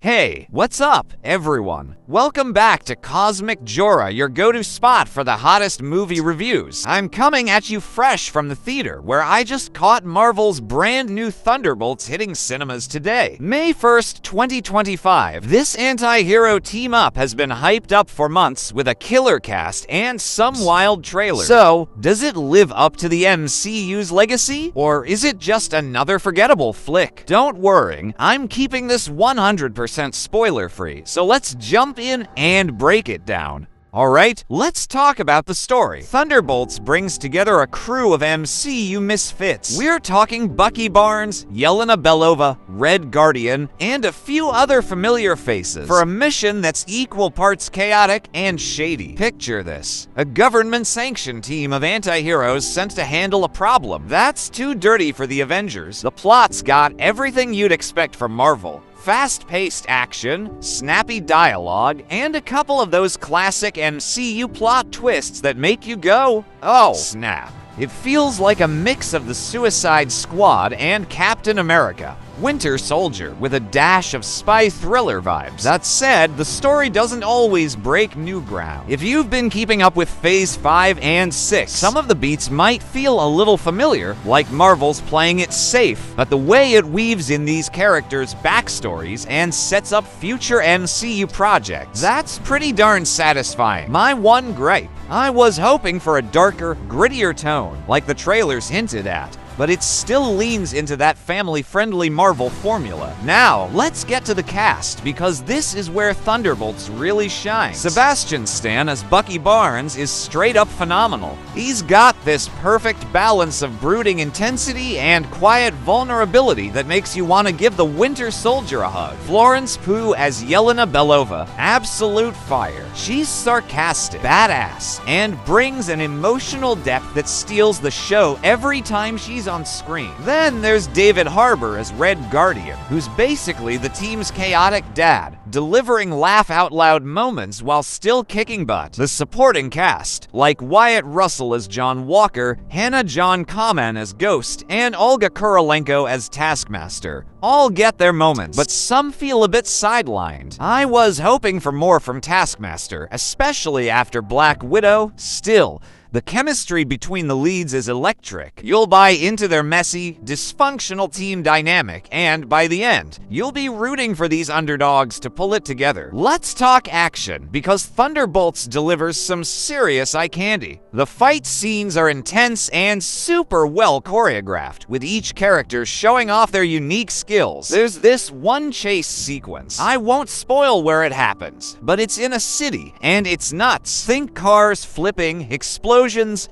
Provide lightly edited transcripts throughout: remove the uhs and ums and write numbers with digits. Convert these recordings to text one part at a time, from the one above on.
Hey, what's up, everyone? Welcome back to Cosmic Jora, your go-to spot for the hottest movie reviews. I'm coming at you fresh from the theater, where I just caught Marvel's brand new Thunderbolts hitting cinemas today. May 1st, 2025. This anti-hero team-up has been hyped up for months with a killer cast and some wild trailers. So, does it live up to the MCU's legacy? Or is it just another forgettable flick? Don't worry, I'm keeping this 100% spoiler-free, so let's jump in and break it down. Alright, let's talk about the story. Thunderbolts brings together a crew of MCU misfits. We're talking Bucky Barnes, Yelena Belova, Red Guardian, and a few other familiar faces for a mission that's equal parts chaotic and shady. Picture this: a government-sanctioned team of anti-heroes sent to handle a problem that's too dirty for the Avengers. The plot's got everything you'd expect from Marvel. Fast-paced action, snappy dialogue, and a couple of those classic MCU plot twists that make you go, oh, snap. It feels like a mix of the Suicide Squad and Captain America. Winter Soldier with a dash of spy thriller vibes. That said, the story doesn't always break new ground. If you've been keeping up with Phase 5 and 6, some of the beats might feel a little familiar, like Marvel's playing it safe, but the way it weaves in these characters' backstories and sets up future MCU projects, that's pretty darn satisfying. My one gripe: I was hoping for a darker, grittier tone, like the trailers hinted at, but it still leans into that family-friendly Marvel formula. Now, let's get to the cast, because this is where Thunderbolts really shines. Sebastian Stan as Bucky Barnes is straight up phenomenal. He's got this perfect balance of brooding intensity and quiet vulnerability that makes you want to give the Winter Soldier a hug. Florence Pugh as Yelena Belova, absolute fire. She's sarcastic, badass, and brings an emotional depth that steals the show every time she's on screen. Then there's David Harbour as Red Guardian, who's basically the team's chaotic dad, delivering laugh-out-loud moments while still kicking butt. The supporting cast, like Wyatt Russell as John Walker, Hannah John Kamen as Ghost, and Olga Kurylenko as Taskmaster, all get their moments, but some feel a bit sidelined. I was hoping for more from Taskmaster, especially after Black Widow. Still, the chemistry between the leads is electric. You'll buy into their messy, dysfunctional team dynamic, and by the end, you'll be rooting for these underdogs to pull it together. Let's talk action, because Thunderbolts delivers some serious eye candy. The fight scenes are intense and super well choreographed, with each character showing off their unique skills. There's this one chase sequence. I won't spoil where it happens, but it's in a city, and it's nuts. Think cars flipping, explosions,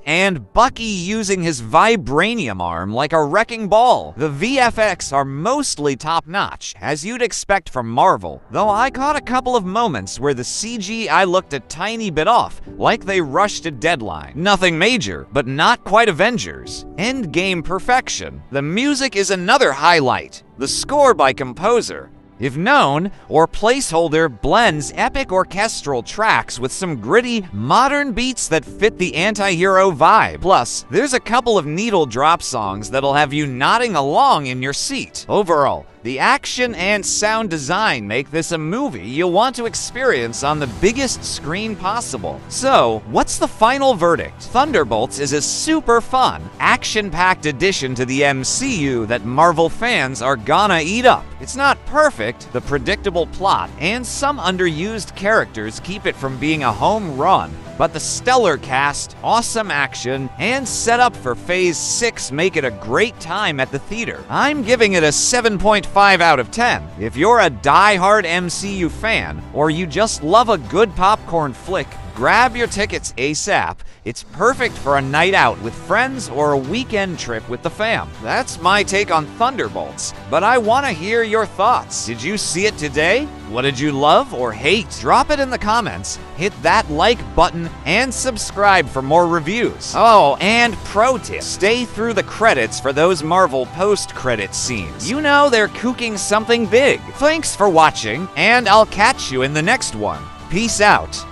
and Bucky using his vibranium arm like a wrecking ball. The VFX are mostly top-notch, as you'd expect from Marvel, though I caught a couple of moments where the CGI looked a tiny bit off, like they rushed a deadline. Nothing major, but not quite Avengers. Endgame perfection. The music is another highlight. The score by composer, if known, or placeholder, blends epic orchestral tracks with some gritty, modern beats that fit the anti-hero vibe. Plus, there's a couple of needle drop songs that'll have you nodding along in your seat. Overall, the action and sound design make this a movie you'll want to experience on the biggest screen possible. So, what's the final verdict? Thunderbolts is a super fun, action-packed addition to the MCU that Marvel fans are gonna eat up. It's not perfect, the predictable plot and some underused characters keep it from being a home run, but the stellar cast, awesome action, and setup for Phase 6 make it a great time at the theater. I'm giving it a 7.5 out of 10. If you're a die-hard MCU fan, or you just love a good popcorn flick, grab your tickets ASAP. It's perfect for a night out with friends or a weekend trip with the fam. That's my take on Thunderbolts, but I want to hear your thoughts. Did you see it today? What did you love or hate? Drop it in the comments, hit that like button, and subscribe for more reviews. Oh, and pro tip, stay through the credits for those Marvel post-credit scenes. You know they're cooking something big. Thanks for watching, and I'll catch you in the next one. Peace out.